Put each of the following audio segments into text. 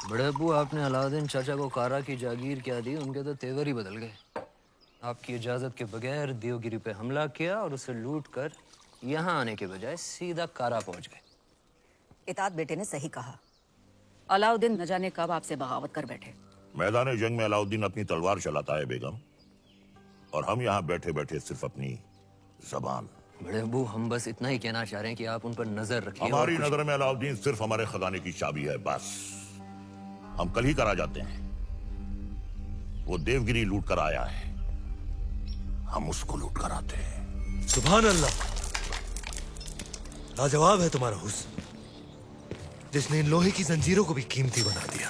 बड़े अब्बू, आपने अलाउद्दीन चाचा को कारा की जागीर क्या दी, उनके तो तेवर ही बदल गए। आपकी इजाजत के बगैर देवगिरी पे हमला किया और उसे लूट कर यहाँ आने के बजाय सीधा कारा पहुंच गए। इतात बेटे ने सही कहा। अलाउद्दीन न जाने कब आपसे बगावत कर बैठे। मैदान जंग में अलाउद्दीन अपनी तलवार चलाता है बेगम, और हम यहाँ बैठे बैठे सिर्फ अपनी जबान। बड़े अब्बू, हम बस इतना ही कहना चाह रहे हैं कि आप उन पर नजर रखिए। हमारी नजर में अलाउद्दीन सिर्फ हमारे खजाने की चाबी है, बस। हम कल ही करा जाते हैं। वो देवगिरी लूट कर आया है, हम उसको लूट कर आते हैं। सुभान अल्लाह, लाजवाब है तुम्हारा हुस्न, जिसने इन लोहे की जंजीरों को भी कीमती बना दिया।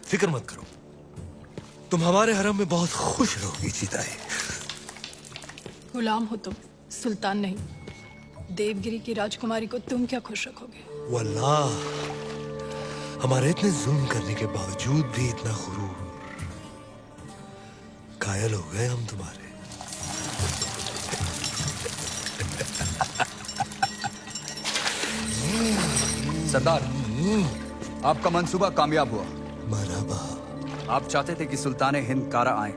फिक्र मत करो, तुम हमारे हरम में बहुत खुश रहोगी जीताए। गुलाम हो तुम, सुल्तान नहीं। देवगिरी की राजकुमारी को तुम क्या खुश रखोगे? वल्लाह, हमारे इतने जुल्म करने के बावजूद भी इतना गुरूर। कायल हो गए हम तुम्हारे। सरदार, आपका मंसूबा कामयाब हुआ। मरहबा। आप चाहते थे कि सुल्तान हिंद कारा आए,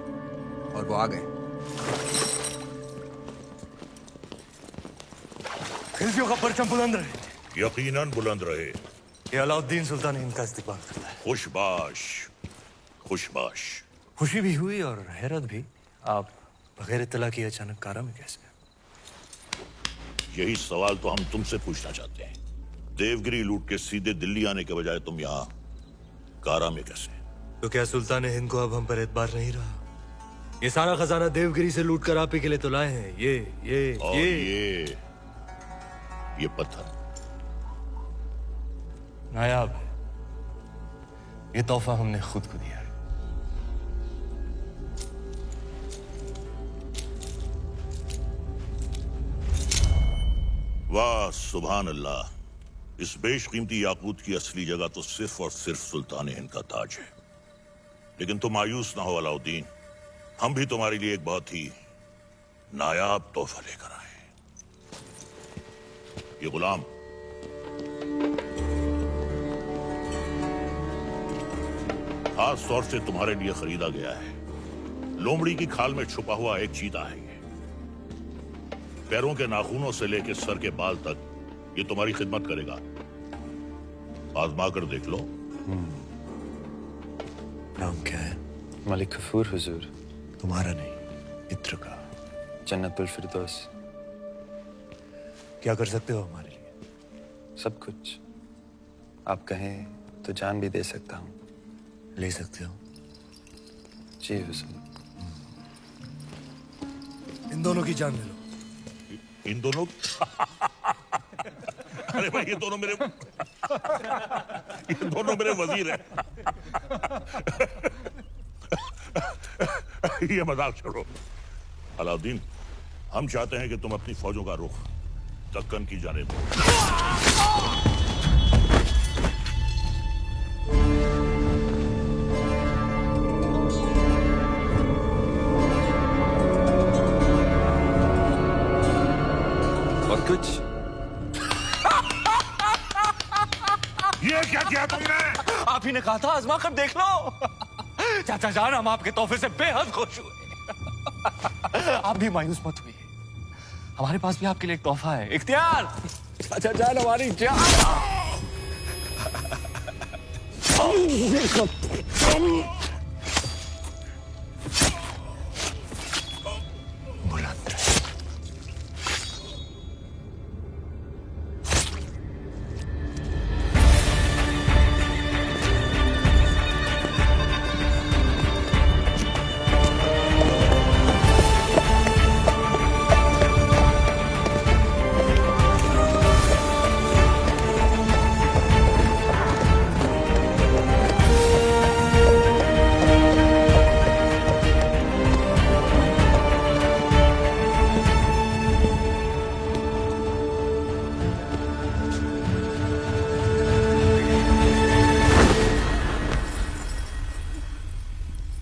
और वो आ गए। खिलजियों का परचम बुलंद रहे। यकीनन बुलंद रहे। ये अलाउद्दीन सुल्तान हिंद का इस्तेमाल करता है। खुशबाश, खुशबाश। खुशी भी हुई और हैरत भी। आप बगैर इत्तला किए अचानक कारा में कैसे? यही सवाल तो हम तुमसे पूछना चाहते हैं। देवगिरी लूट के सीधे दिल्ली आने के बजाय तुम यहाँ कारा में कैसे? तो क्या सुल्तान हिंद को अब हम पर एतबार नहीं रहा? ये सारा खजाना देवगिरी से लूट कर आप ही के लिए तो लाए हैं। ये पत्थर नायाब है। ये तोहफा हमने खुद को दिया है। वाह सुभान अल्लाह। इस बेशकीमती याकूत की असली जगह तो सिर्फ और सिर्फ सुल्तान हिंद का ताज है। लेकिन तुम मायूस ना हो अलाउद्दीन, हम भी तुम्हारे लिए एक बहुत ही नायाब तोहफा लेकर आए। ये गुलाम खास तौर से तुम्हारे लिए खरीदा गया है। लोमड़ी की खाल में छुपा हुआ एक चीता है ये। पैरों के नाखूनों से लेकर सर के बाल तक ये तुम्हारी खिदमत करेगा। आजमा कर देख लो। नाम क्या है? मलिक गफूर हुजूर। तुम्हारा नहीं, मित्र का। जन्नतुल फिरदौस। क्या कर सकते हो हमारे लिए? सब कुछ। आप कहें तो जान भी दे सकता हूँ। ले सकते हो? जी हुजूर। इन दोनों की जान ले लो। इन दोनों अरे भाई, ये दोनों मेरे वजीर हैं। ये मजाक छोड़ो। अलाउद्दीन, हम चाहते हैं कि तुम अपनी फौजों का रुख दक्कन की जानिब दो। और कुछ? ये क्या किया तुमने? आप ही ने कहा था आजमा कर देख लो। चाचा जान, हम आपके तोहफे से बेहद खुश हुए। आप भी मायूस मत हुई, हमारे पास भी आपके लिए एक तोहफा है। इख्तियार, चाचा जान हमारी जान। बुलंद रहे।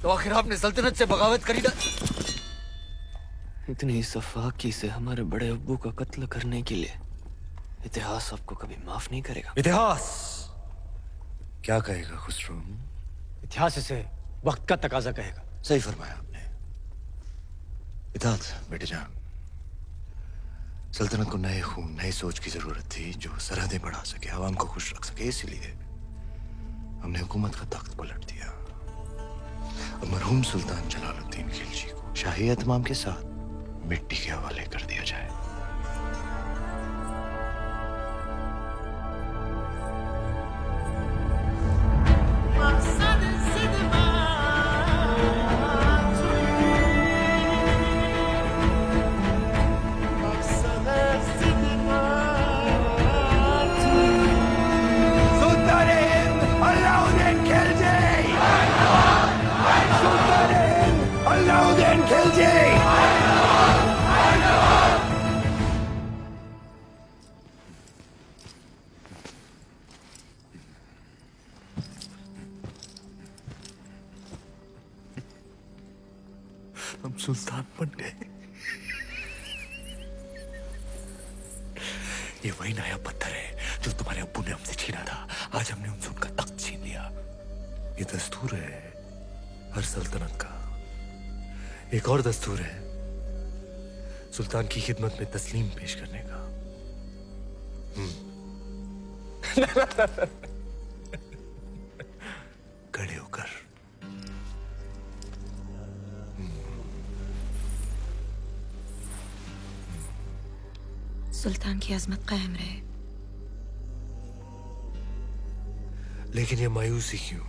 तो आखिर आपने सल्तनत से बगावत करी ना। इतनी सफाकी से हमारे बड़े अब्बू का कत्ल करने के लिए इतिहास आपको कभी माफ नहीं करेगा। इतिहास क्या कहेगा खुसरो? इतिहास इसे वक्त का तकाजा कहेगा। सही फरमाया आपने। इताद बेटे जान, सल्तनत को नए खून, नई सोच की जरूरत थी जो सरहदें बढ़ा सके, आवाम को खुश रख सके। इसीलिए हमने हुकूमत का तख्त पलट दिया। अब मरहूम सुल्तान जलालुद्दीन खिलजी को शाही एहतमाम के साथ मिट्टी के हवाले कर दिया जाए। हम सुल्तान बन गए। ये वही नया पत्थर है जो तुम्हारे अब्बू ने हमसे छीना था। आज हमने उनसे उनका तख्त छीन लिया। ये दस्तूर है हर सल्तनत का। एक और दस्तूर है सुल्तान की खिदमत में तस्लीम पेश करने का। खड़े होकर सुल्तान की अजमत कायम रहे। लेकिन ये मायूसी क्यों?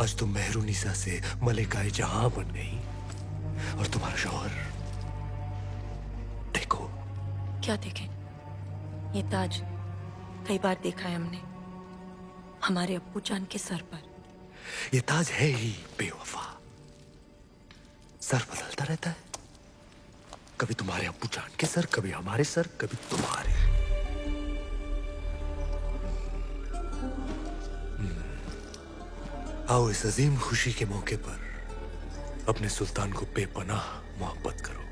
आज तुम मेहरुनिसा से मलिकाए जहां बन गई और तुम्हारा शौहर, देखो। क्या देखें? ये ताज कई बार देखा है हमने हमारे अब्बू जान के सर पर। ये ताज है ही बेवफा। सर बदलता रहता है, कभी तुम्हारे अब्बू जान के सर, कभी हमारे सर, कभी तुम्हारे। आओ इस अजीम खुशी के मौके पर अपने सुल्तान को बेपनाह मोहब्बत करो।